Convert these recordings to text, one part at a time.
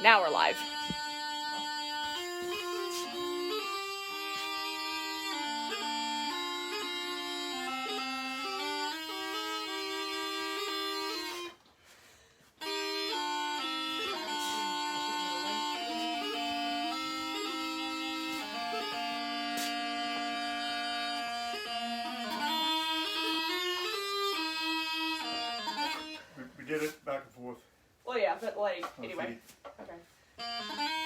Now we're live. We did it back and forth. Well, yeah, but like, Oh, anyway. see. Okay.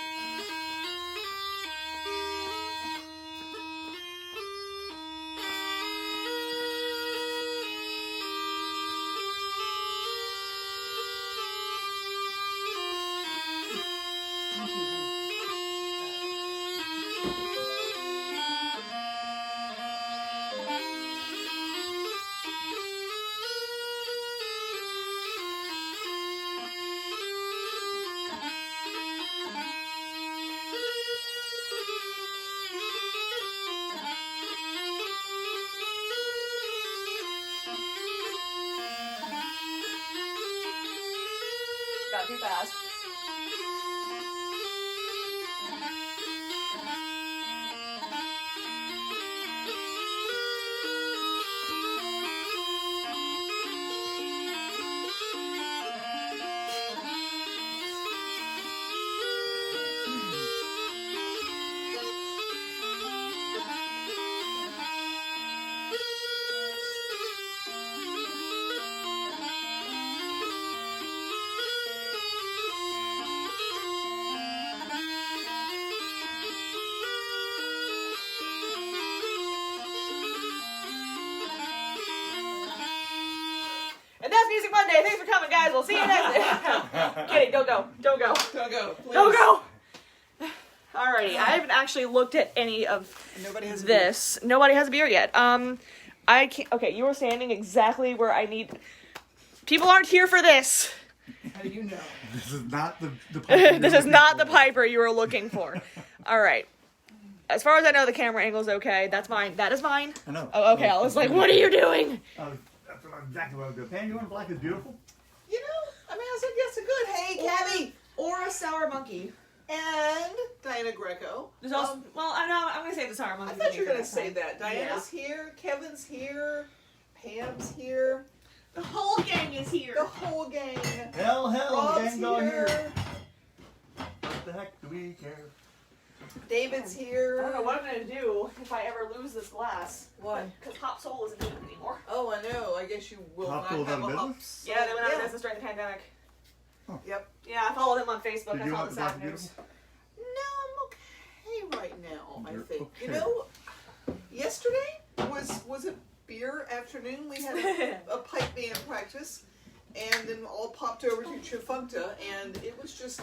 Got too fast. And that's Music Monday. Thanks for coming, guys. We'll see you next. Kidding. Don't go. Don't go. Don't go. Please. Don't go. Alrighty. I haven't actually looked at any of Nobody has this. Nobody has a beer yet. I can't. Okay, you were standing exactly where I need. People aren't here for this. How do you know? This is not the pipe. This is not the Piper you were looking for. All right. As far as I know, the camera angle's okay. That's mine. That is mine. I know. Oh, okay. I was like, what are you doing? That's exactly what I was doing. Pam, you want black is beautiful? You know, I mean, I said yes to good. Hey, Cabby. Or a sour monkey. And Diana Greco. There's also, well, I'm gonna say the sour monkey. I thought you were going to next say time. that. Diana's here, Kevin's here, Pam's here, The whole gang is here. the whole gang. Hell, Rob's gang going here. here. What the heck do we care? David's I here. don't know what I'm gonna do if I ever lose this glass. Why? Because Hop Soul isn't doing it anymore. Oh, I know. I guess you will Hop not Soul's have out a of hop. business? Yeah, they went out of Yeah. business during the pandemic. Yep. Yeah, I followed him on Facebook. Did I you saw want the the black sad and news. No, I'm okay right now, I You're think. okay. You know, yesterday was a beer afternoon. We had a pipe band practice, and then all popped over to Chifuncta, and it was just,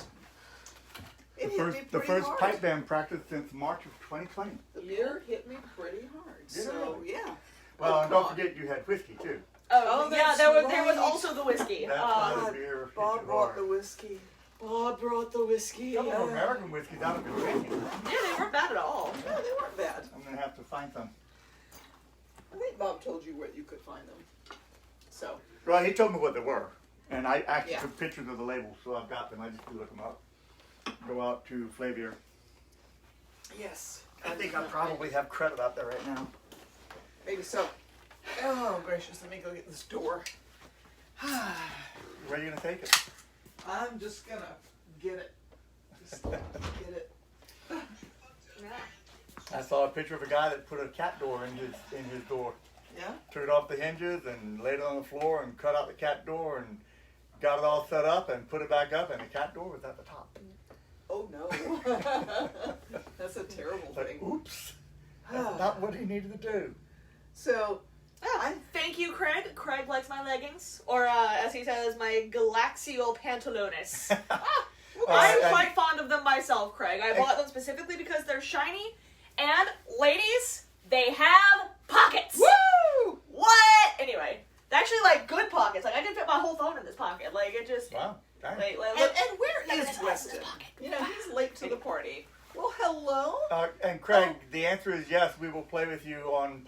it hit me The pretty first hard. pipe band practice since March of 2020. The beer hit me pretty hard. Did it So, really? yeah. Well, Oh, and don't come on. forget you had whiskey too. Oh, Oh, yeah, that's there was right. also the whiskey. That's why God, the beer hit Bob you brought the hard. whiskey. Bob brought the whiskey. Some of the American whiskeys I've been drinking. Yeah, they weren't bad at all. No, they weren't bad. I'm gonna have to find some. I think Bob told you where you could find them. So, Well, he told me what they were, and I actually Yeah. took pictures of the labels, so I've got them. I just look them up. Go out to Flavier. yes. I think I probably have credit out there right now. Maybe so. Oh, gracious. Let me go get this door. Where are you gonna take it? I'm just gonna get it. Just get it. I saw a picture of a guy that put a cat door in his door. Yeah? Took it off the hinges and laid it on the floor and cut out the cat door and got it all set up and put it back up, and the cat door was at the top. Oh no. That's a terrible It's like, thing. oops. That's not what he needed to do. So, Thank you, Craig. Craig likes my leggings, or as he says, my Galaxial Pantalones. I'm and- quite fond of them myself, Craig. I bought them specifically because they're shiny, and ladies, they have pockets. woo! What? Anyway, they're actually like good pockets. Like I can fit my whole phone in this pocket. Like it just. Wow. Dang. Like, And, look. and where Look at is this Weston? pocket. You know, he's late to the party. Well, hello. And Craig, the answer is yes. We will play with you on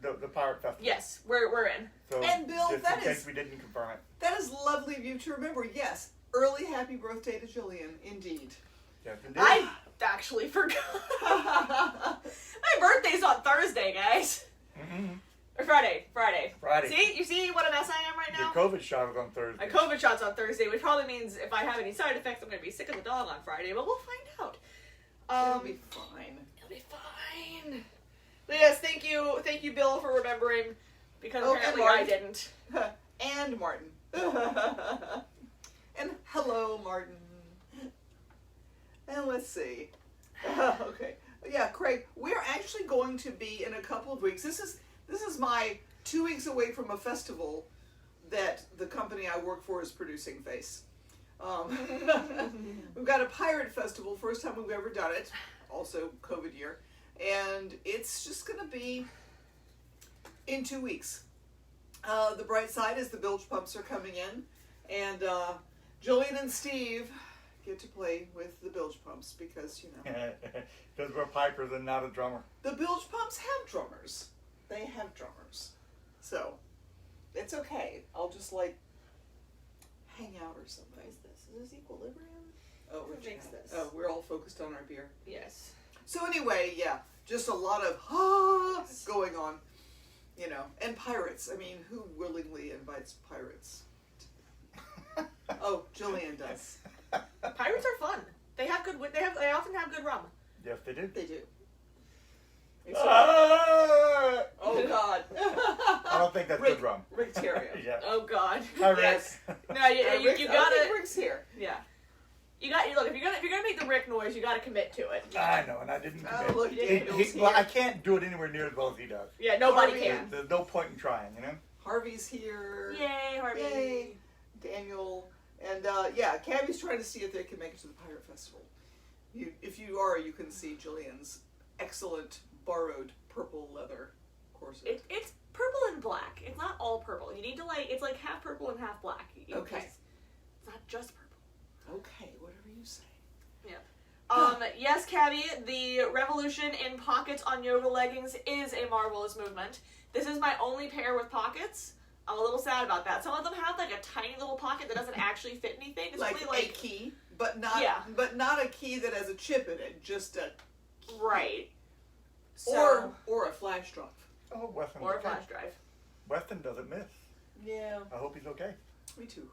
the Pirate Festival. Yes, we're in. So And Bill, just that in case is- we didn't confirm it. That is lovely of you to remember. Yes, early happy birthday to Jillian, indeed. Yes, indeed. I actually forgot. My birthday's on Thursday, guys. Mm-hmm. Or Friday. Friday. Friday. You see what a mess I am right now? Your COVID shot is on Thursday. My COVID shot's on Thursday, which probably means if I have any side effects, I'm going to be sick as a dog on Friday, but we'll find out. It'll be fine. It'll be fine. But yes, thank you, Bill, for remembering, because apparently I didn't. And Martin. And hello, Martin. And let's see. Okay. Yeah, Craig, we're actually going to be in a couple of weeks. This is my 2 weeks away from a festival that the company I work for is producing face. We've got a pirate festival, first time we've ever done it, also COVID year, and it's just going to be in 2 weeks. The bright side is the bilge pumps are coming in, and Jillian and Steve get to play with the bilge pumps because, you know. Because we're pipers and not a drummer. The bilge pumps have drummers. They have drummers. So, it's okay. I'll just, like, hang out or something. What is this? Is this equilibrium? Oh, What what makes this? Oh, we're all focused on our beer. Yes. So anyway, yeah, just a lot of going on, you know. And pirates. I mean, who willingly invites pirates? Oh, Jillian does. Pirates are fun. They often have good rum. Yes, they do. They do. Ah! Oh God. I don't think that's good rum. Rick Terrio. Yeah. Oh God. Hi, Rick. Yes. No, you I gotta. think Rick's here. Yeah. Look, if you're gonna make the Rick noise, you gotta commit to it. I know, and I didn't Oh, commit. look, Daniel's Well, here. I can't do it anywhere near as well as he does. Yeah, nobody Harvey. can. There's no point in trying, you know? Harvey's here. Yay, Harvey. Yay. Daniel. And yeah, Cabby's trying to see if they can make it to the Pirate Festival. If you are, you can see Jillian's excellent borrowed purple leather corset. It's purple and black. It's not all purple. You need to it's like half purple and half black. Okay. It's not just purple. Okay, whatever you say. Yes, Cabby, the revolution in pockets on yoga leggings is a marvelous movement. This is my only pair with pockets. I'm a little sad about that. Some of them have like a tiny little pocket that doesn't actually fit anything. It's Like really a key, but not a key that has a chip in it, just a right. So, or a flash drive. Oh, Weston. or a flash drive. Weston doesn't miss. Yeah. I hope he's okay. Me too.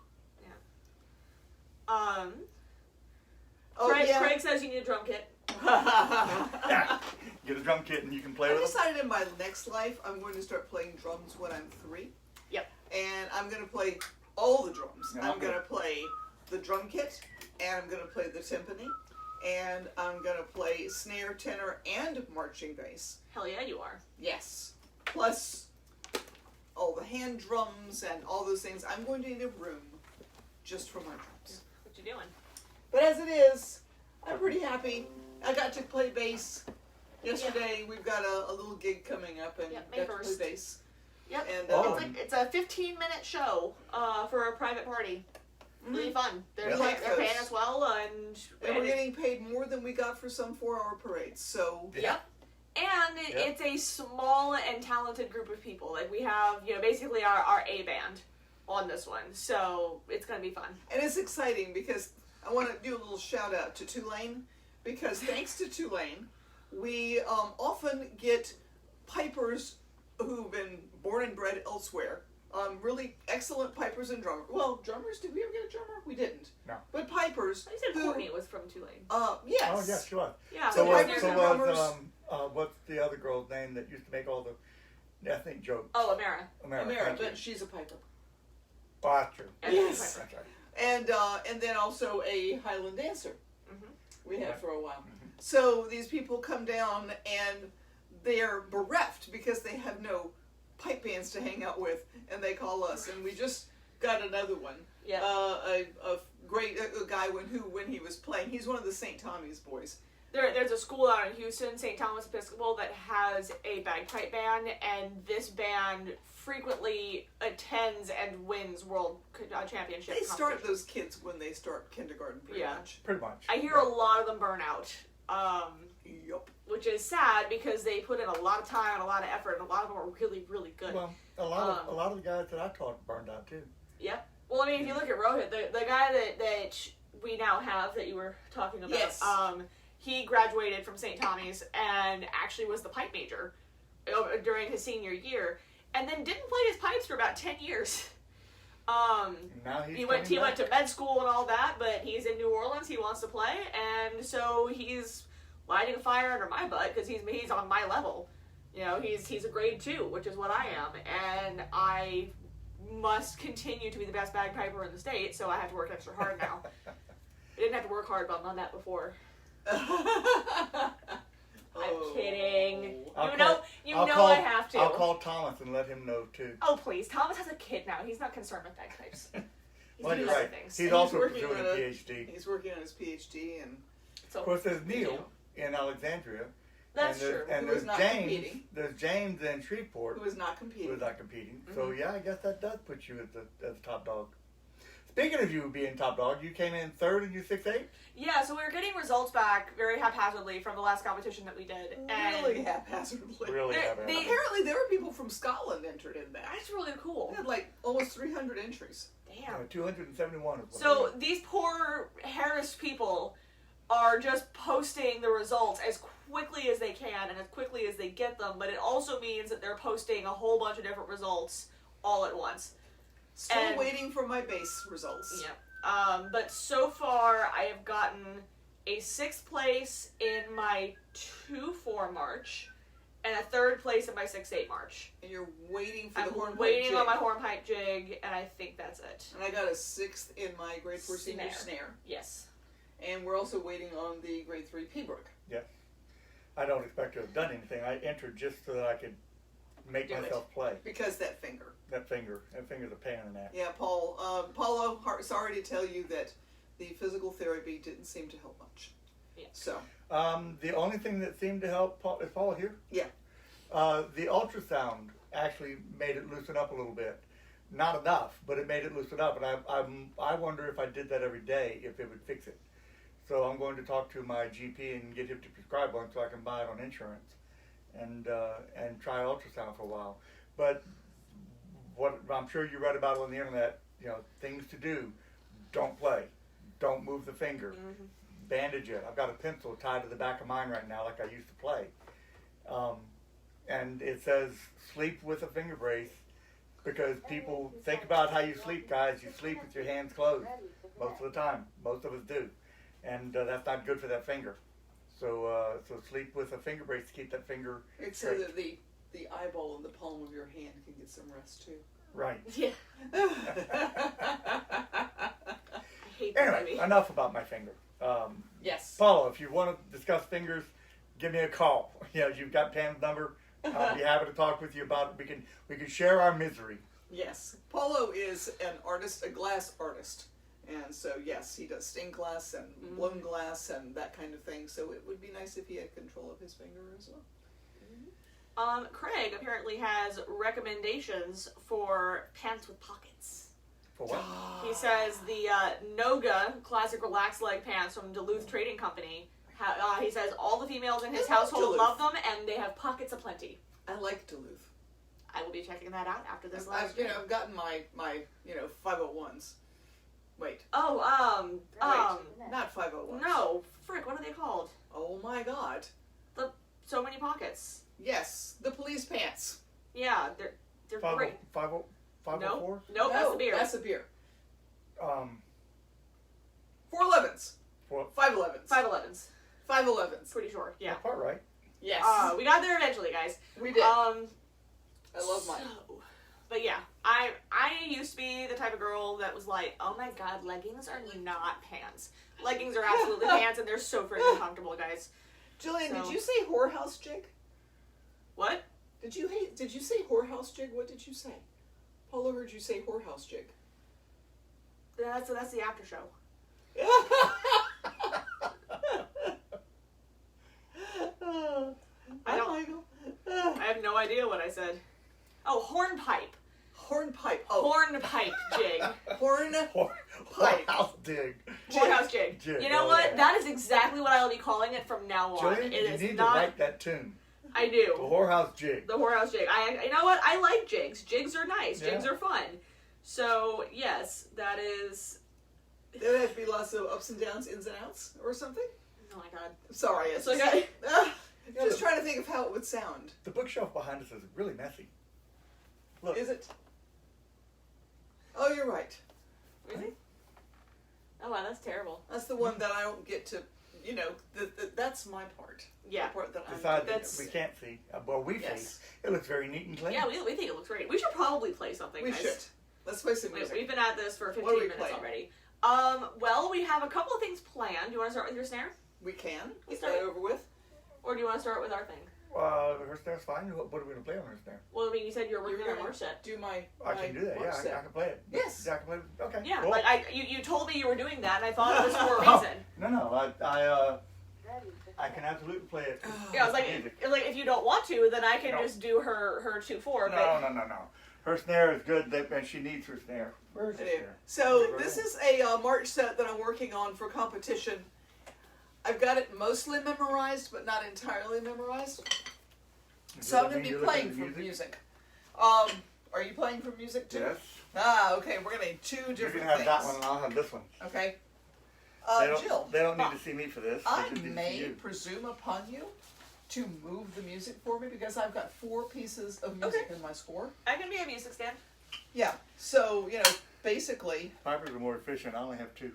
Craig says you need a drum kit. Yeah. Get a drum kit and you can play I with it. decided in my next life I'm going to start playing drums when I'm 3. Yep. And I'm going to play all the drums. Yeah, I'm going to play the drum kit, and I'm going to play the timpani, and I'm going to play snare, tenor, and marching bass. Hell yeah, you are. Yes. Plus all the hand drums and all those things. I'm going to need a room just for my drums. What you doing? But as it is, I'm pretty happy. I got to play bass yesterday. We've got a little gig coming up, and May got to 1st. play bass. Yep. And It's a 15-minute show for a private party. Really fun. They're Yeah. they're paying us well, and we're getting paid more than we got for some 4-hour parades. So Yep. And it's a small and talented group of people. Like, we have, basically our A band on this one. So it's going to be fun. And it's exciting because I want to do a little shout out to Tulane, because thanks to Tulane, we often get pipers who've been born and bred elsewhere. Really excellent pipers and drummers. Well, drummers, did we ever get a drummer? We didn't. No. But pipers. I said who, Courtney was from Tulane. Yes. Oh, yeah, she was. Yeah, So but pipers there's and no- drummers. What's the other girl's name that used to make all the ethnic jokes? Oh, Amara. Amara, thank you. but she's a piper. Oh, that's true. Yes. That's right. And then also a Highland dancer. Mhm. We had Yeah. for a while. So these people come down and they're bereft because they have no pipe bands to hang out with, and they call us, and we just got another one. Yeah. A great guy when he was playing. He's one of the St. Tommy's boys. There's a school out in Houston, St. Thomas Episcopal, that has a bagpipe band, and this band frequently attends and wins world championship They start competitions. those kids when they start kindergarten, pretty Yeah. much. Pretty much. I hear a lot of them burn out, Yup. which is sad because they put in a lot of time and a lot of effort, and a lot of them are really, really good. Well, a lot of the guys that I taught burned out too. Yep. Well, I mean, if you look at Rohit, the guy that we now have that you were talking about, Yes. he graduated from St. Tommy's and actually was the pipe major during his senior year, and then didn't play his pipes for about 10 years. Now he went to med school and all that, but he's in New Orleans. He wants to play, and so he's lighting a fire under my butt because he's on my level. You know, he's a grade 2, which is what I am, and I must continue to be the best bagpiper in the state, so I have to work extra hard now. I didn't have to work hard, but I've done that before. I'm kidding. I have to. I'll call Thomas and let him know too. Oh please, Thomas has a kid now. He's not concerned with bagpipes. Well, you're right. Things. He's also pursuing a PhD. He's working on his PhD, and So, of course, there's Neil in Alexandria. that's and true. And Who is there's not James. competing. There's James in Shreveport. who is not competing. Who is not competing. So yeah, I guess that does put you as top dog. Speaking of you being top dog, you came in third and you 6'8". Yeah, so we were getting results back very haphazardly from the last competition that we did. And Really haphazardly. Really haven't. Apparently, there were people from Scotland entered in that. that's really cool. They had like almost 300 entries. Damn. 271 is what So it is. these poor Harris people are just posting the results as quickly as they can and as quickly as they get them, but it also means that they're posting a whole bunch of different results all at once. Still And- waiting for my base results. Yeah. But so far I have gotten a 6th place in my 2-4 march and a 3rd place in my 6-8 march. And you're waiting for I'm the hornpipe waiting jig. on my hornpipe jig, and I think that's it. And I got a 6th in my grade 4 senior snare. Yes. And we're also waiting on the grade 3 Pembroke. I don't expect to have done anything. I entered just so that I could make Do it. myself play. Because that finger. That finger's a pain in the neck. Yeah, Paul. Paulo, sorry to tell you that the physical therapy didn't seem to help much. Yeah. So. The only thing that seemed to help, is Paul here? Yeah. The ultrasound actually made it loosen up a little bit. Not enough, but it made it loosen up. And I wonder if I did that every day, if it would fix it. So I'm going to talk to my GP and get him to prescribe one so I can buy it on insurance and try ultrasound for a while. But what I'm sure you read about on the internet, things to do. Don't play. Don't move the finger. Mm-hmm. Bandage it. I've got a pencil tied to the back of mine right now like I used to play. And it says sleep with a finger brace because people think about how you sleep, guys. You sleep with your hands closed most of the time. Most of us do. And that's not good for that finger. So sleep with a finger brace to keep that finger It's so that the eyeball in the palm of your hand can get some rest too. right. Yeah. I hate that Anyway, movie. enough about my finger. Yes. Paulo, if you want to discuss fingers, give me a call. You've got Pam's number. I'll be happy to talk with you about it. We can share our misery. Yes. Paulo is an artist, a glass artist. And so, yes, he does stained glass and blown glass and that kind of thing. So it would be nice if he had control of his finger as well. Craig apparently has recommendations for pants with pockets. For what? He says the Noga Classic Relaxed Leg Pants from Duluth Trading Company. He says all the females in his I love household Duluth. love them, and they have pockets aplenty. I like Duluth. I will be checking that out after this live I've stream. gotten my 501s. Wait. Oh, Not 501s. no, frick, what are they called? Oh my God. So many pockets. Yes, the police pants. Yeah, they're great. 504? Nope, that's the beer. That's the beer. 511. 411s. 511s. 511s. 511s. Pretty sure. Yeah. Part right. Yes. We got there eventually, guys. We did. I love mine. But yeah, I used to be the type of girl that was like, oh my god, leggings are not pants. Leggings are absolutely pants, and they're so freaking comfortable, guys. Jillian, So- did you say whorehouse jig? What? Did you say whorehouse jig? What did you say? Paula heard you say whorehouse jig. That's the after show. I don't. I have no idea what I said. Oh, hornpipe. Hornpipe. Oh, Hornpipe jig. Whorehouse dig. Whorehouse jig. Jig, You know oh, what? yeah. That is exactly what I will be calling it from now on. Jillian, It you is need not. to write that tune. I The do. whorehouse jig. The whorehouse jig. You know what? I like jigs. Jigs are nice. Yeah. Jigs are fun. So yes, that is. There have to be lots of ups and downs, ins and outs, or something. Oh my god. Sorry, It's okay. Just trying to think of how it would sound. The bookshelf behind us is really messy. Look. Is it? Oh, you're right. Really? Oh wow, that's terrible. That's the one that I don't get to. You know, that's my part. Yeah. The part that The side that's we can't see. Well, we Yes. see. It looks very neat and clean. Yeah, we think it looks great. We should probably play something. we guys. should. Let's play some music. We've been at this for What 15 are we minutes playing? already. Well, we have a couple of things planned. Do you want to start with your snare? We can Let's get start. that over with. Or do you want to start with our thing? Her snare's fine. What are we going to play on her snare? Well, I mean, you said you were working You're on gonna more shit. do my. I can do that. march Yeah, I set. can play it. Yes. Yeah, I can play it. Okay. Yeah, cool. like you told me you were doing that, and I thought it was for a reason. No. I can absolutely play it. Yeah, I was Music. like, if you don't want to, then I can No. just do her 2/4. No. Her snare is good, and she needs her snare. Where's her I do. snare? So this is a march set that I'm working on for competition. I've got it mostly memorized, but not entirely memorized. So I'm going to be playing from music. Are you playing from music too? Yes. Ah, okay. We're going to need two You different can have things. that one, and I'll have this one. Okay. Jill, They don't need to see me for this. I They just need to see may you. presume upon you to move the music for me because I've got 4 pieces of music in my score. I can be a music stand. Yeah. So, basically, Pipers are more efficient. I only have 2.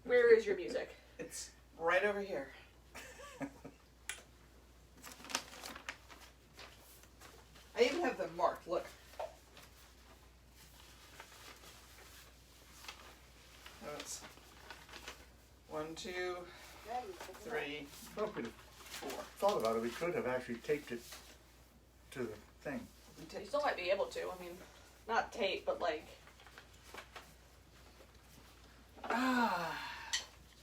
Where is your music? it's right over here. I even have them marked. Look. That's 1, 2, 3, Well, if we'd have 4. thought about it, we could have actually taped it to the thing. You still might be able to. I mean, not tape, but like. Ah.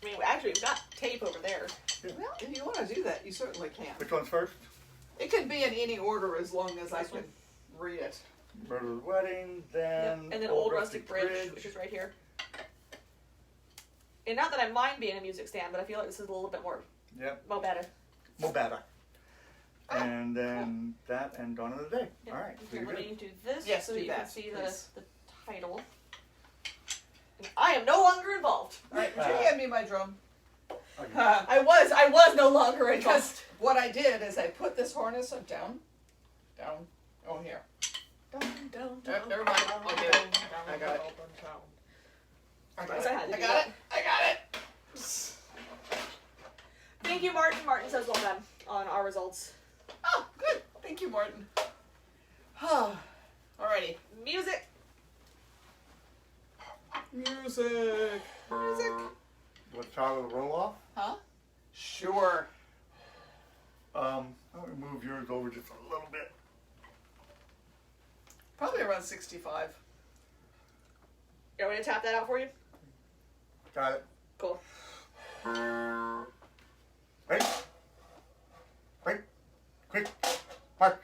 I mean, actually, we've got tape over there. Well, if you want to do that, you certainly can. Which one's first? It could be in any order as long as I This can one? read it. Murder's Wedding, then And then Old Rustic Bridge, which is right here. And not that I mind being a music stand, but I feel like this is a little bit more Yep, better. Mobata. And then that and Dawn of the Day. Yeah. All right, Okay, very let good. me do this Yes, so do you can that, see please. the title. And I am no longer involved. All right, would you hand me my drum? Okay. I was no longer involved. Because what I did is I put this harness down, oh here. Never mind, I'll get it. I got it. I got Yes, I had it. to I do got it. I got it. Thank you, Martin. Martin says well done on our results. Oh, good. Thank you, Martin. Alrighty. Music. Music. Music. What start with the roll off? Huh? Sure. I'll move yours over just a little bit. Probably around 65. You want me to tap that out for you? Got it. Cool. Right. Right. Quick. Mark.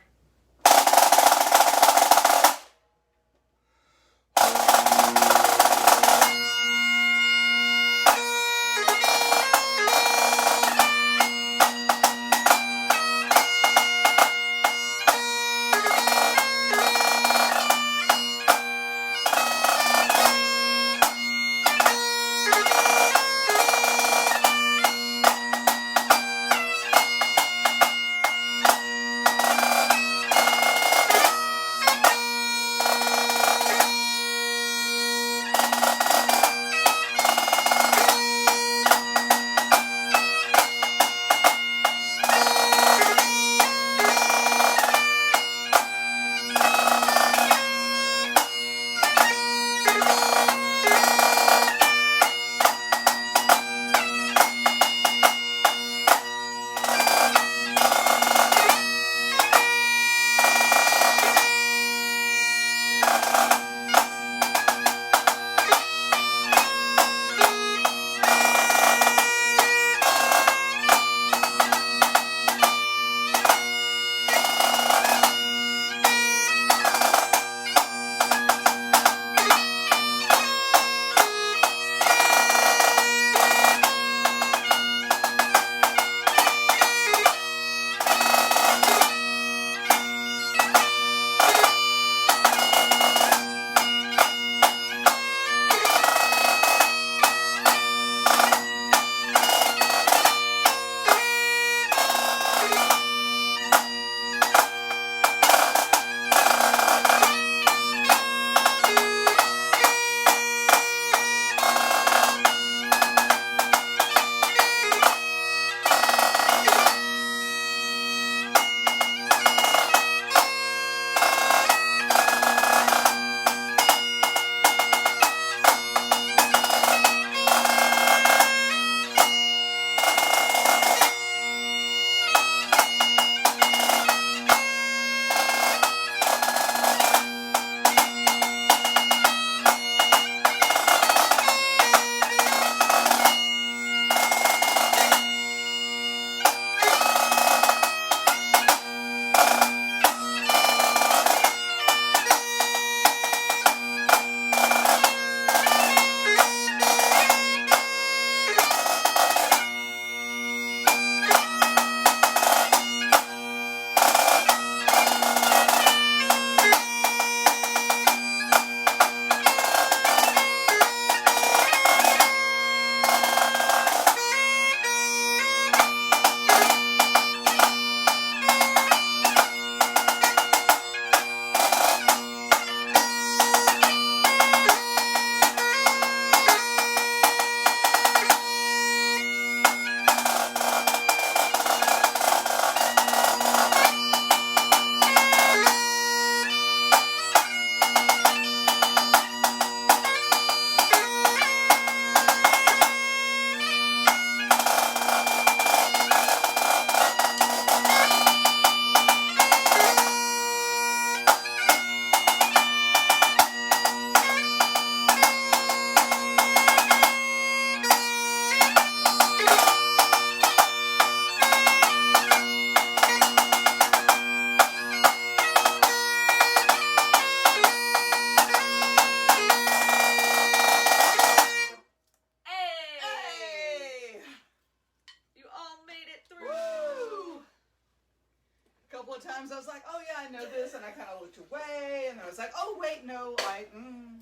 couple of times I was like, oh yeah, I know this, and I kind of looked away, and I was like, oh wait, no,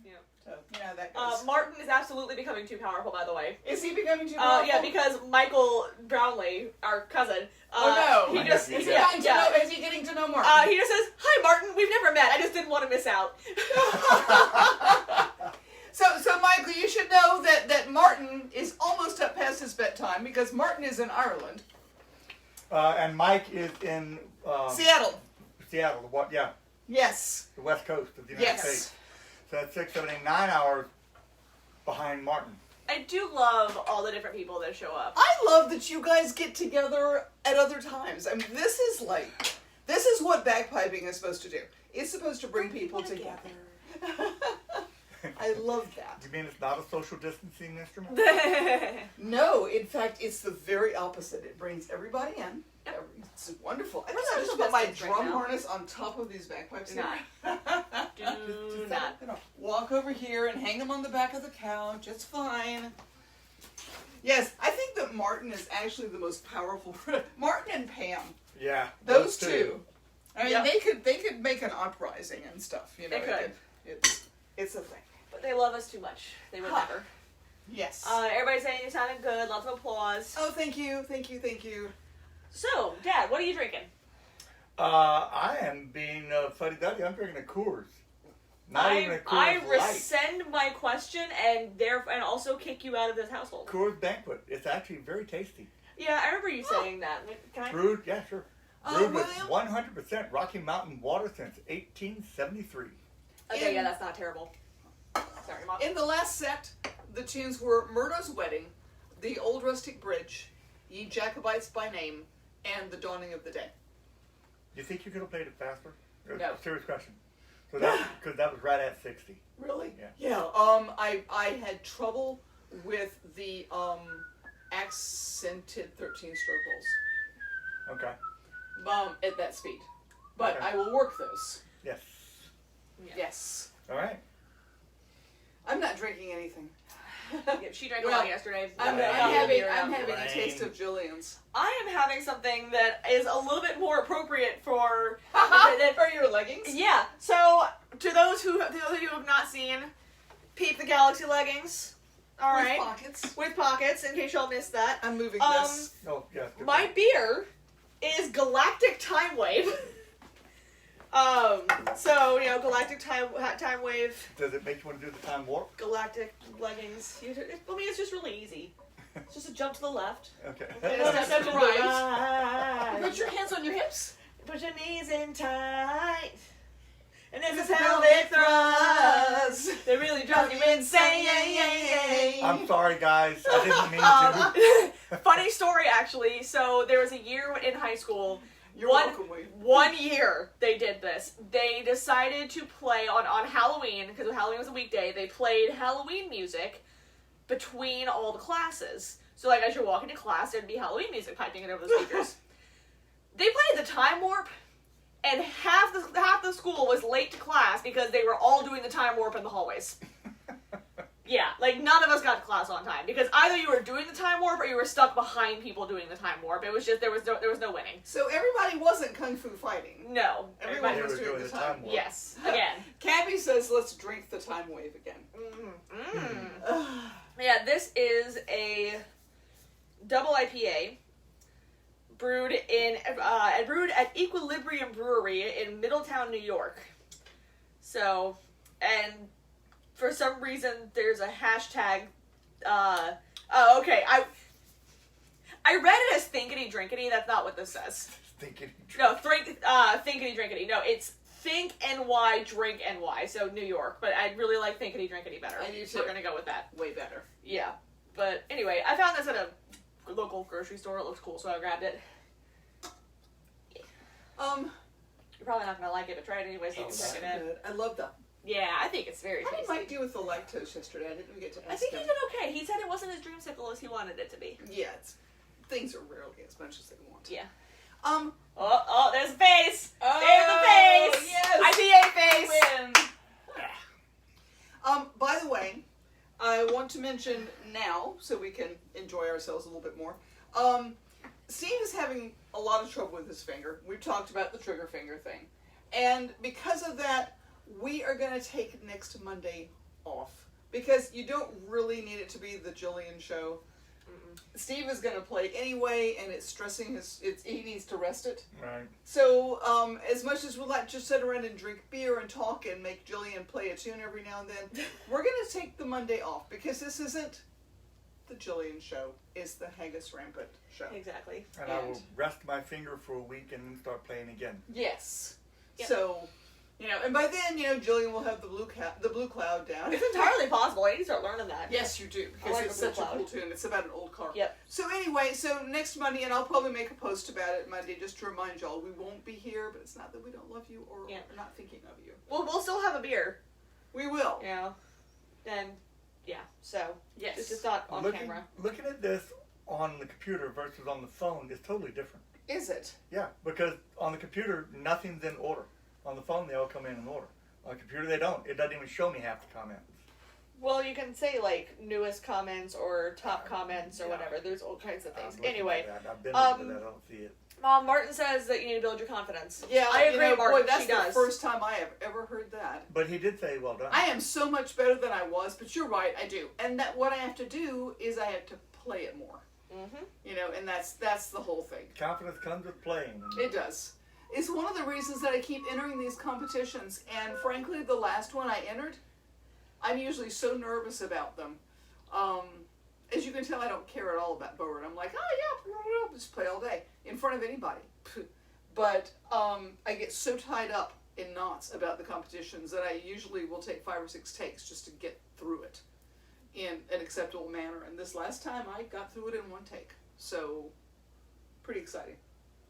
Yeah. So, that goes. Martin is absolutely becoming too powerful, by the way. Is he becoming too powerful? Yeah, because Michael Brownlee, our cousin, oh no. he just, Is yeah, he getting to know Martin? he just says, "Hi, Martin. We've never met. I just didn't want to miss out." So Michael, you should know that Martin is almost up past his bedtime because Martin is in Ireland. And Mike is in Seattle. Seattle. What? Yeah, Yes. the west coast of the United States. So that's 6, 7, 8, 9 hours behind Martin. I do love all the different people that show up. I love that you guys get together at other times. I mean, this is what bagpiping is supposed to do. It's supposed to bring people together. I love that. You mean it's not a social distancing instrument? No, in fact, it's the very opposite. It brings everybody in. It's wonderful. I think I just put my drum harness on top of these bagpipes here. Do not. Walk over here and hang them on the back of the couch. It's fine. Yes, I think that Martin is actually the most powerful. Martin and Pam. Yeah. Those two. I mean, Yep. they could make an uprising and stuff. You know, They could. It's a thing. But they love us too much. They would never. Yes. Everybody's saying you sounded good. Lots of applause. Oh, thank you. So, Dad, what are you drinking? I am being fuddy-duddy. I'm drinking a Coors. Not even a Coors I Light. rescind my question and also kick you out of this household. Coors Banquet. It's actually very tasty. Yeah, I remember you saying that. Can I? Brewed, yeah, sure. Brewed with William? 100% Rocky Mountain water since 1873. Okay, yeah, that's not terrible. Sorry, Mom. In the last set, the tunes were Murdo's Wedding, The Old Rustic Bridge, Ye Jacobites by Name, and The Dawning of the Day. You think you could have played it faster? No. Serious question. So that's because that was right at 60. Really? Yeah. Yeah. I had trouble with the accented 13-stroke rolls. Okay. At that speed, but Okay. I will work those. Yes. Yeah. Yes. All right. I'm not drinking anything. Yeah, she drank a lot yesterday. I'm Rain. having a Rain. taste of Jillian's. I am having something that is a little bit more appropriate for. For your leggings? Yeah. So to those of you who have not seen, Peep the Galaxy leggings. All With right. pockets. With pockets, in case y'all missed that. I'm moving Um, this. Oh, yes. good My point. beer is Galactic Time Wave. So Galactic Time Wave, Does it make you want to do the time warp? Galactic leggings. It's just really easy. It's just a jump to the left. Okay. And a step to the Right. right. Put your hands on your hips. Put your knees in tight. And this is This pelvic pelvic thrust. thrust. They really drive you insane. I'm sorry, guys. I didn't mean to. Funny story, actually. So there was a year in high school. You're welcome, Wade. One year they did this. They decided to play on Halloween, because Halloween was a weekday. They played Halloween music between all the classes. So like as you're walking to class, there'd be Halloween music piping in over the speakers. They played the time warp, and half the school was late to class because they were all doing the time warp in the hallways. Yeah, like none of us got to class on time because either you were doing the time warp or you were stuck behind people doing the time warp. It was just there was no winning. So everybody wasn't kung fu fighting. No, Everybody They was were doing doing the the time. time warp. Yes, again. Cabby says, "Let's drink the time wave again." Yeah, this is a double IPA brewed at Equilibrium Brewery in Middletown, New York. So, and for some reason there's a hashtag. Okay, I read it as thinkity drinkity. That's not what this says. Thinking. No, thinkity drinkity. No, it's think NY, drink NY. So New York, but I really like thinkity drinkity better. I do too. We're gonna go with that. Way better. Yeah, but anyway, I found this at a local grocery store. It looks cool, so I grabbed it. You're probably not gonna like it, but try it anyway, so you can It's check it in. good. I love that. Yeah, I think it's very How did tasty. Mike do with the lactose yesterday? I didn't get to ask I think he him. did okay. He said it wasn't as dreamsicle as he wanted it to be. Yeah, things are rarely as much as they want. Yeah. Um. Oh, there's a face. Oh, There's the face. yes. IPA face. By the way, I want to mention now, so we can enjoy ourselves a little bit more. Steve is having a lot of trouble with his finger. We've talked about the trigger finger thing. And because of that, we are going to take next Monday off. Because you don't really need it to be the Jillian show. Steve is going to play anyway, and it's stressing he needs to rest it. Right. So, as much as we'd like to sit around and drink beer and talk and make Jillian play a tune every now and then, we're going to take the Monday off, because this isn't the Jillian show, it's the Haggis Rampant show. Exactly. And I will rest my finger for a week and then start playing again. Yes. Yep. So, and by then, Jillian will have the blue cloud down. It's entirely possible. I need to start learning that. Yes, you do, because like it's the Blue such a Cloud. cool tune. It's about an old car. Yep. So anyway, next Monday, and I'll probably make a post about it Monday just to remind y'all we won't be here, but it's not that we don't love you or Yeah. we're not thinking of you. Well, we'll still have a beer. We will. And so Yes. it's just not on camera. Looking at this on the computer versus on the phone is totally different. Is it? Yeah, because on the computer, nothing's in order. On the phone, they all come in order. On the computer, they don't. It doesn't even show me half the comments. Well, you can say like newest comments or top comments or Yeah. whatever. There's all kinds of I'm things. looking Anyway, at that. I've been looking at that. I don't see it. Martin says that you need to build your confidence. Yeah, I agree, Martin. Boy, that's she the does. first time I have ever heard that. But he did say, well done. I am so much better than I was, but you're right, I do. And that what I have to do is I have to play it more. Mm-hmm. And that's the whole thing. Confidence comes with playing. It does. It's one of the reasons that I keep entering these competitions, and frankly, the last one I entered, I'm usually so nervous about them. As you can tell, I don't care at all about Board. I'm like, oh yeah, just play all day in front of anybody. But I get so tied up in knots about the competitions that I usually will take 5 or 6 takes just to get through it in an acceptable manner. And this last time, I got through it in 1 take. So, pretty exciting.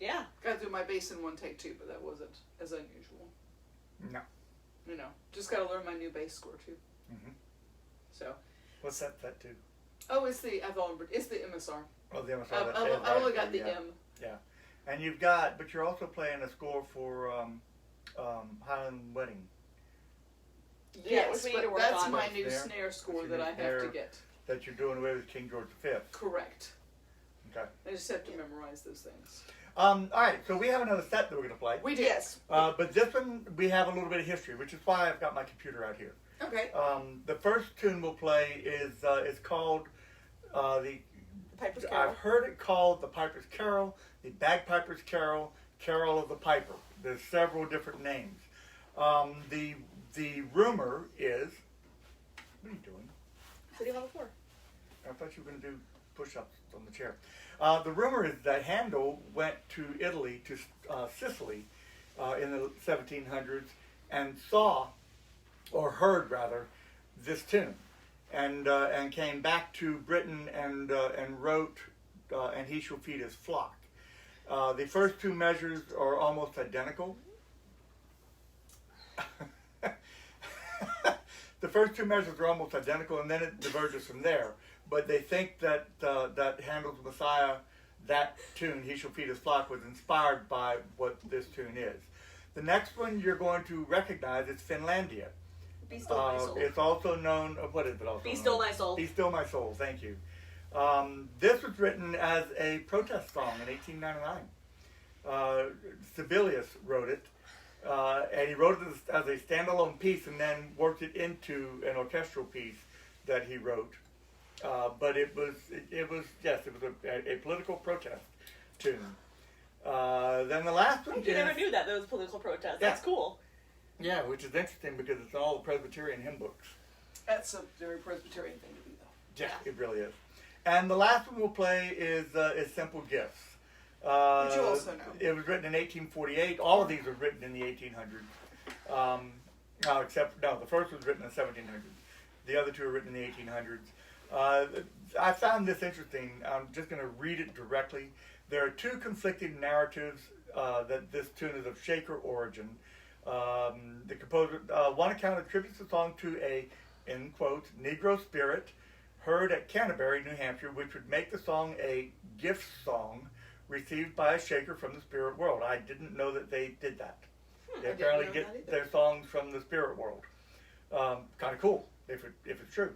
Yeah. Got through my bass in 1 take too, but that wasn't as unusual. No. Just got to learn my new bass score too. Mm-hmm. So. What's that set to? Oh, it's the MSR. Oh, the MSR. I've only got the M. Yeah. And but you're also playing a score for Highland Wedding. Yeah, which Yes, we need to but work that's on. my new Snare. snare score That's your that new I have snare. to get. That you're doing away with King George V. Correct. Okay. I just have to memorize those things. All right, so we have another set that we're going to play. We do. Yes. But this one, we have a little bit of history, which is why I've got my computer out here. Okay. The first tune we'll play is called the Piper's Carol. I've heard it called the Piper's Carol, the Bagpiper's Carol, Carol of the Piper. There's several different names. The rumor is, what are you doing? Sitting on the floor. I thought you were going to do push-ups on the chair. The rumor is that Handel went to Italy, to Sicily, in the 1700s, and saw, or heard rather, this tune, and came back to Britain and wrote, "And He Shall Feed His Flock." The first 2 measures are almost identical. The first 2 measures are almost identical, and then it diverges from there. But they think that that Handel's Messiah, that tune, "He Shall Feed His Flock," was inspired by what this tune is. The next one you're going to recognize is Finlandia. Be Still My Soul. It's also known, what is it also Be known Still as? My Soul. Be Still My Soul, thank you. This was written as a protest song in 1899. Sibelius wrote it, and he wrote it as a standalone piece and then worked it into an orchestral piece that he wrote. But it was a political protest tune. Then the last one You never knew that there was political protest. Yeah. That's cool. Yeah, which is interesting because it's in all the Presbyterian hymn books. That's a very Presbyterian thing to be, though. Yeah, it really is. And the last one we'll play is Simple Gifts. Which you also know. It was written in 1848. All of these were written in the 1800s. The first was written in the 1700s. The other 2 were written in the 1800s. I found this interesting. I'm just going to read it directly. There are 2 conflicting narratives that this tune is of Shaker origin. The composer, one account attributes the song to a, in quotes, Negro spirit heard at Canterbury, New Hampshire, which would make the song a gift song received by a Shaker from the spirit world. I didn't know that they did that. They I didn't apparently know get that either. their songs from the spirit world. Kind of cool, if it's true.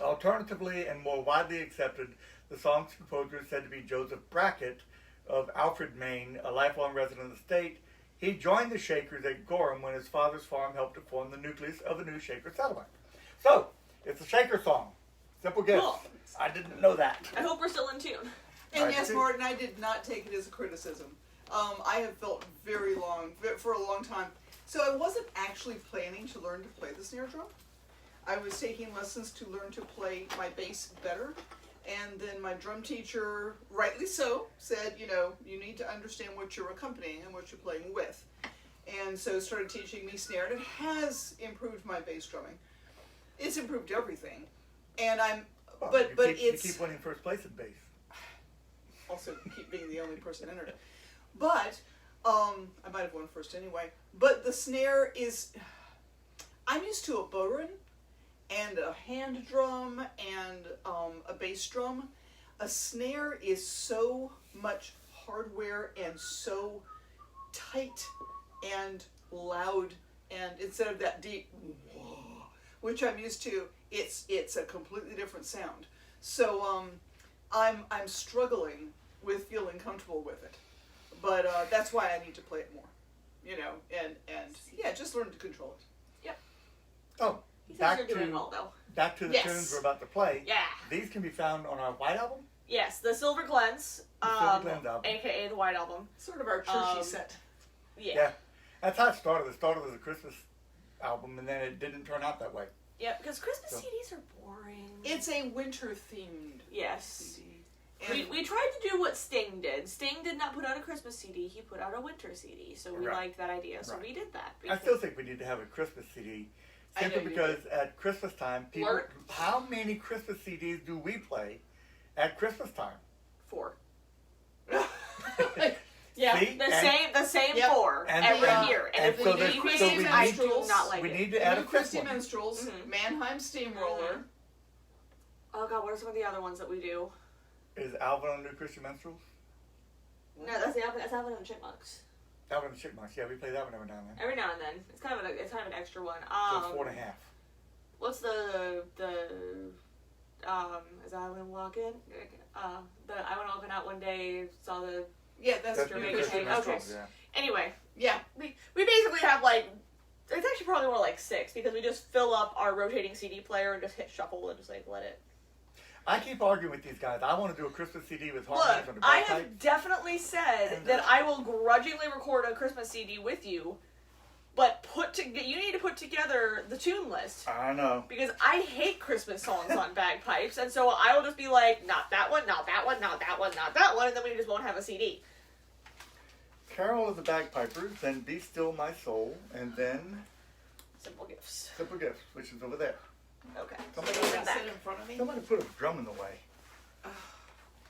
Alternatively, and more widely accepted, the song's composer is said to be Joseph Brackett of Alfred, Maine, a lifelong resident of the state. He joined the Shakers at Gorham when his father's farm helped to form the nucleus of the new Shaker settlement. So, it's a Shaker song. Simple guess. Cool. I didn't know that. I hope we're still in tune. And I yes, do. Martin, I did not take it as a criticism. I have felt for a long time. So I wasn't actually planning to learn to play the snare drum. I was taking lessons to learn to play my bass better. And then my drum teacher, rightly so, said, you need to understand what you're accompanying and what you're playing with. And so started teaching me snare, and it has improved my bass drumming. It's improved everything. And You keep winning first place at bass. also keep being the only person entered. But, I might have won first anyway. But the snare is, I'm used to a bodhrán and a hand drum and a bass drum. A snare is so much hardware and so tight and loud, and instead of that deep, which I'm used to, it's a completely different sound. So I'm struggling with feeling comfortable with it, but that's why I need to play it more, and yeah, just learn to control it. Yep. Oh, He says you're doing well, though. back to the Yes. tunes we're about to play. Yeah. These can be found on our White Album. Yes, the Silver Glens, Silver Glens album. aka the White Album. Sort of our churchy Um, set. Yeah. That's how it started. It started as a Christmas album, and then it didn't turn out that way. Yeah, because Christmas So- CDs are boring. It's a winter themed Yes. CD. We tried to do what Sting did. Sting did not put out a Christmas CD. He put out a winter CD. So we Right. liked that idea. So Right. we did that. I still think we need to have a Christmas CD. I know Simply you because at Christmas time, people. Learn- How many Christmas CDs do we play at Christmas time? 4. Yeah. See? The same Yep. 4 And- every and- year. And and if we so do there's- Christmas, so we I need- do not like we it. need to add a New fifth Christy one. Minstrels, Mhm. Mannheim Steamroller. Oh god, what are some of the other ones that we do? Is Alvin on New Christian Minstrels? No, that's Alvin and the Chipmunks. Alvin and the Chipmunks. Yeah, we play that one every now and then. Every now and then, it's kind of an extra one. So it's 4.5. What's the is that I Wanna Walk In? I Wanna Walk Out One Day, saw the Yeah, that's That's New Jamaican Christy thing. Minstrels. Yeah. anyway. Yeah. We basically have it's actually probably more like 6 because we just fill up our rotating CD player and just hit shuffle and just let it. I keep arguing with these guys. I want to do a Christmas CD with harmonies on Look, the I bagpipe. have definitely said And, that I will grudgingly record a Christmas CD with you, but you need to put together the tune list. I know. Because I hate Christmas songs on bagpipes, and so I will just be like, not that one, not that one, not that one, not that one, and then we just won't have a CD. Carol of the Bagpipers, then Be Still My Soul, and then Simple Gifts. Simple Gifts, which is over there. Okay. Somebody So Sit go back. in front of me. Somebody put a drum in the way.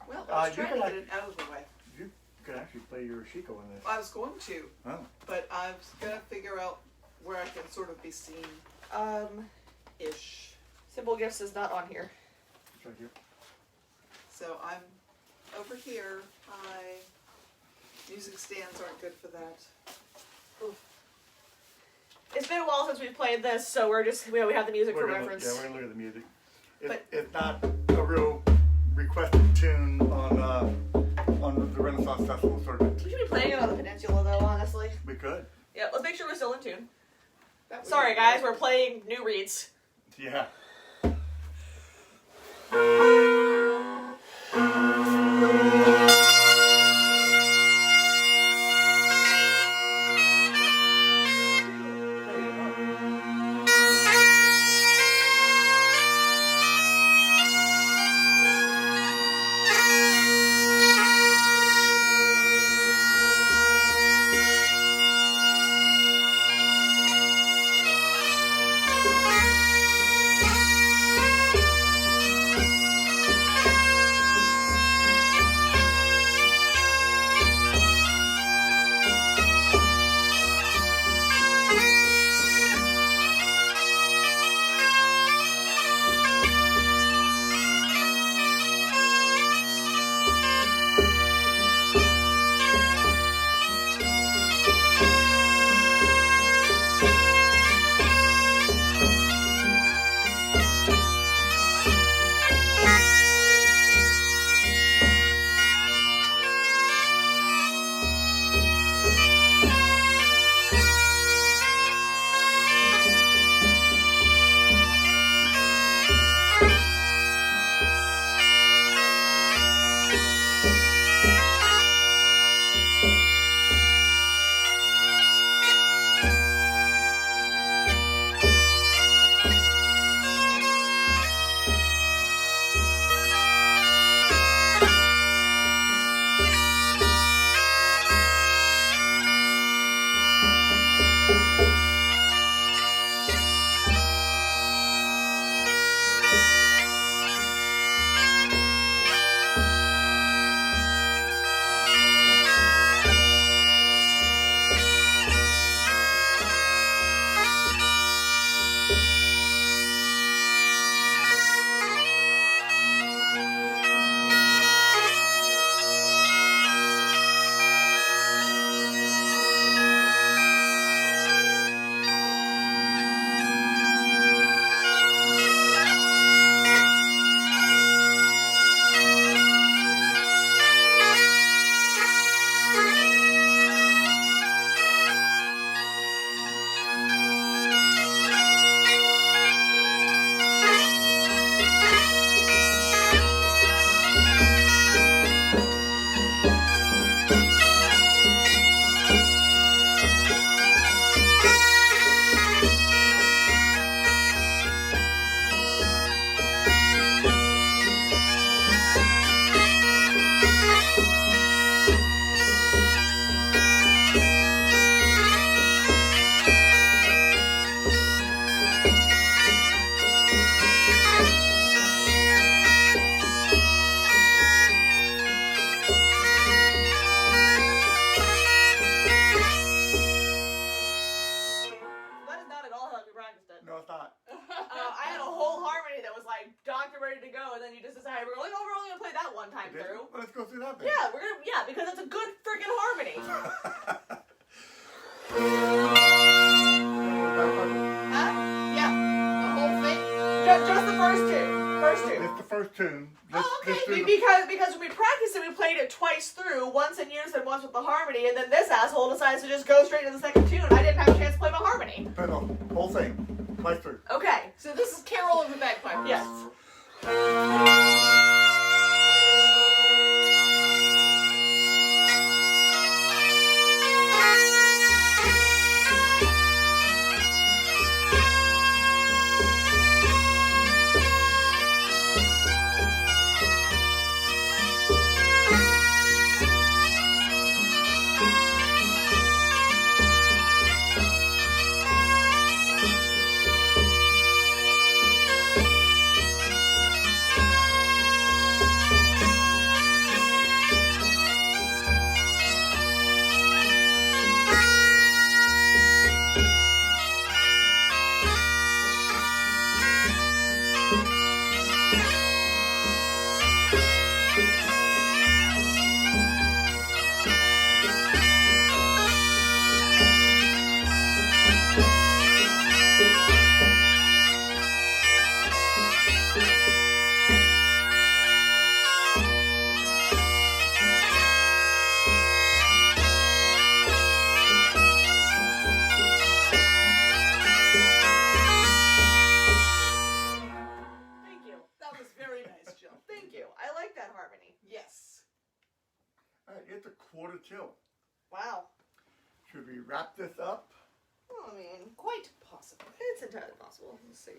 Well, I was you trying could to like- get it out of the way. You could actually play your Shiko in this. I was going to, Oh. but I was gonna figure out where I can sort of be seen ish. Simple Gifts is not on here. It's right here. So I'm over here. Hi. Music stands aren't good for that. Oof. It's been a while since we've played this, so we have the music for We're gonna reference. look at the music. But- It's not a real requested tune on the Renaissance Festival circuit. We should be playing it on the Peninsula, though, honestly. We could. Yeah, let's make sure we're still in tune. That would Sorry, be guys, good. we're playing new reads. Yeah. that one time through. Let's go through that then. Yeah, because it's a good freaking harmony. Yeah, the whole thing. Just the first two. It's the first tune. Okay. Because when we practiced it, we played it twice through, once in unison, once with the harmony, and then this asshole decides to just go straight to the second tune. I didn't have a chance to play my harmony. Play the whole thing. Twice through. Okay. So this is Carol of the Bagpipers. Yes. It's a quarter till. Wow. Should we wrap this up? Well, I mean, Quite possible. it's entirely possible. Let's see.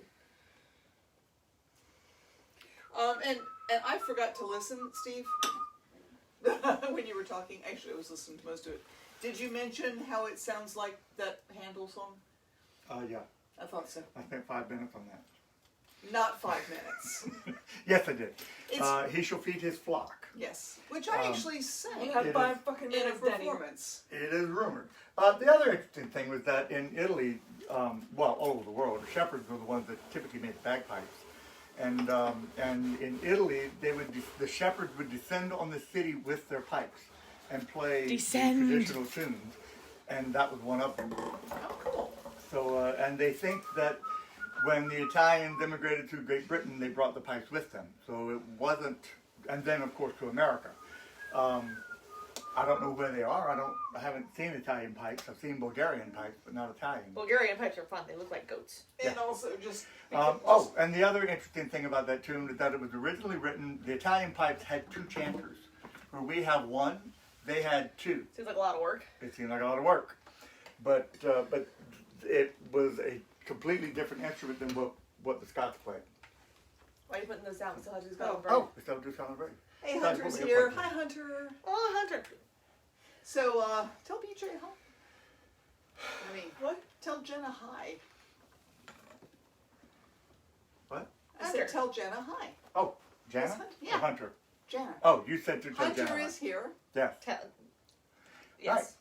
And I forgot to listen, Steve, when you were talking. Actually, I was listening to most of it. Did you mention how it sounds like that Handel song? Yeah. I thought so. I spent 5 minutes on that. Not 5 minutes. Yes, I did. It's- He shall feed his flock. Yes. Which I actually sang You have It 5 is- fucking in a minutes, Denny. performance. It is rumored. The other interesting thing was that in Italy, well, all over the world, the shepherds were the ones that typically made bagpipes. And in Italy, the shepherds would descend on the city with their pipes and play the traditional tunes, and that was one of them. Oh, cool. So, and they think that when the Italians immigrated to Great Britain, they brought the pipes with them. So it wasn't, and then of course to America. I don't know where they are. I haven't seen Italian pipes. I've seen Bulgarian pipes, but not Italian. Bulgarian pipes are fun. They look like goats. And also just... Oh, and the other interesting thing about that tune is that it was originally written, the Italian pipes had 2 chanters. Where we have 1, they had 2. Seems like a lot of work. It seemed like a lot of work. But it was a completely different instrument than what the Scots played. Why are you putting those down? We still have to do Oh. Scotland. Oh, we still do sound great. Hey, That's Hunter's what we here. have Hi, fun. Hunter. Oh, Hunter. So, tell BJ hi. I mean, What? tell Jenna hi. What? I Hunter. said tell Jenna hi. Oh, Jana? Yes, Hunter. Or Yeah. Hunter? Jenna. Oh, you said to tell Hunter Jana. is here. Yes. Yes.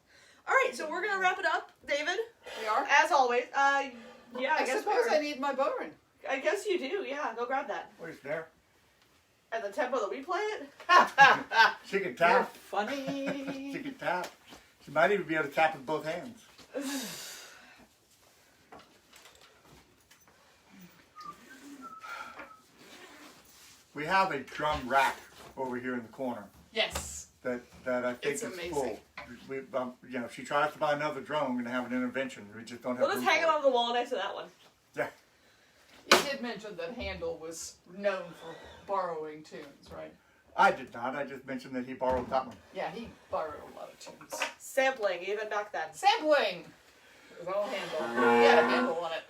All right, so we're gonna wrap it up, David. We are. As always. Yeah, I guess suppose we're- I need my bowring. I guess you do. Yeah, go grab that. Where's there? At the tempo that we play it. She can You're tap. She funny. can tap. She might even be able to tap with both hands. We have a drum rack over here in the corner Yes. that I think It's is amazing. full. We, if she tries to buy another drum, we're gonna have an intervention. We just don't have. We'll just room hang it for on the wall next to that one. Yeah. You did mention that Handel was known for borrowing tunes, right? I did not. I just mentioned that he borrowed that one. Yeah, he borrowed a lot of tunes. Sampling, even back then. Sampling! It was all Handel. He had a handle on it.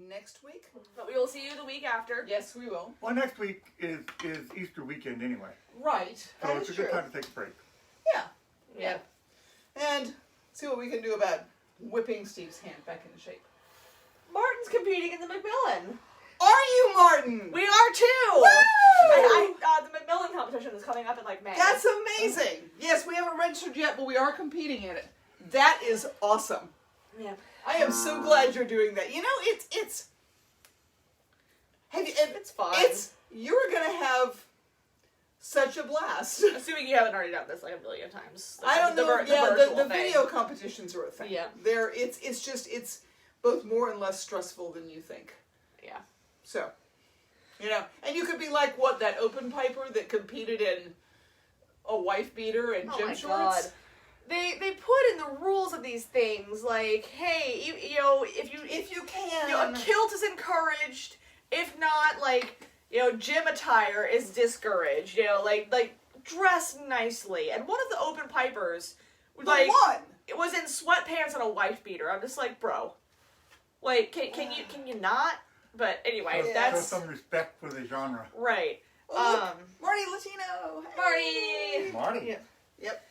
next week. But we will see you the week after. Yes, we will. Well, next week is Easter weekend anyway, Right. so That it's is a good true. time to take a break. Yeah. Yeah. And see what we can do about whipping Steve's hand back into shape. Martin's competing in the Macmillan. Are you, Martin? We are too. Woo! The Macmillan competition is coming up in like May. That's amazing. Yes, we haven't registered yet, but we are competing in it. That is awesome. Yeah. I am so glad you're doing that. You know, it's. Have you? It's fun. You're gonna have such a blast. Assuming you haven't already done this like a million times. I don't know. Yeah, virtual the thing. video competitions are a thing. Yeah. It's both more and less stressful than you think. Yeah. So, and you could be like that open piper that competed in a wife beater and gym my shorts. God. They put in the rules of these things like, hey, you know, if you can, a kilt is encouraged. If not, like, gym attire is discouraged. Like dress nicely. And one of the open pipers, it was in sweatpants and a wife beater. I'm just like, bro, like, can you not? But anyway, So, that's show some respect for the genre. right. Oh, look, Marty Latino. Hey. Marty. Yeah. Yep.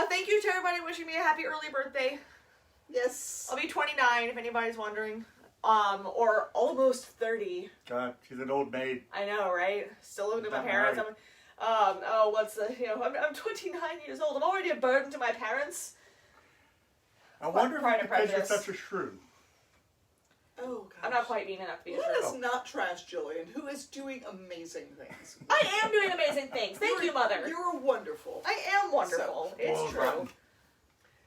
Thank you to everybody wishing me a happy early birthday. Yes. I'll be 29 if anybody's wondering. Or almost 30. God, she's an old maid. I know, right? Still living with my Not parents. married. I'm 29 years old. I'm already a burden to my parents. I wonder if Pride it's and because you're Prejudice. such a shrew. Oh, gosh. I'm not quite mean enough to be a Let shrew. us not trash Jillian, who is doing amazing things. I am doing amazing things. Thank you, Mother. You're wonderful. I am wonderful. It's Spoiled true. rotten.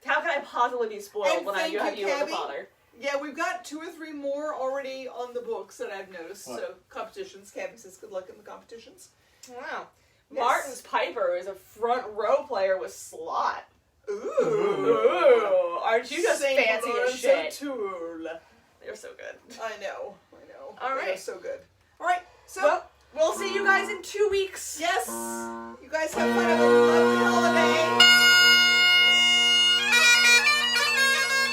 How can I possibly be spoiled And when I thank have you, you as a Cabby. father? Yeah, we've got 2 or 3 more already on the books that I've noticed. What? So competitions. Cabby says good luck in the competitions. Wow. Yes. Martin's Piper is a front row player with slot. Ooh. Ooh. Aren't you just Saint fancy as Lawrence shit? O'Toole. They're so good. I know. All They are right. so good. All right. So Well, we'll see you guys in 2 weeks. yes, you guys have fun.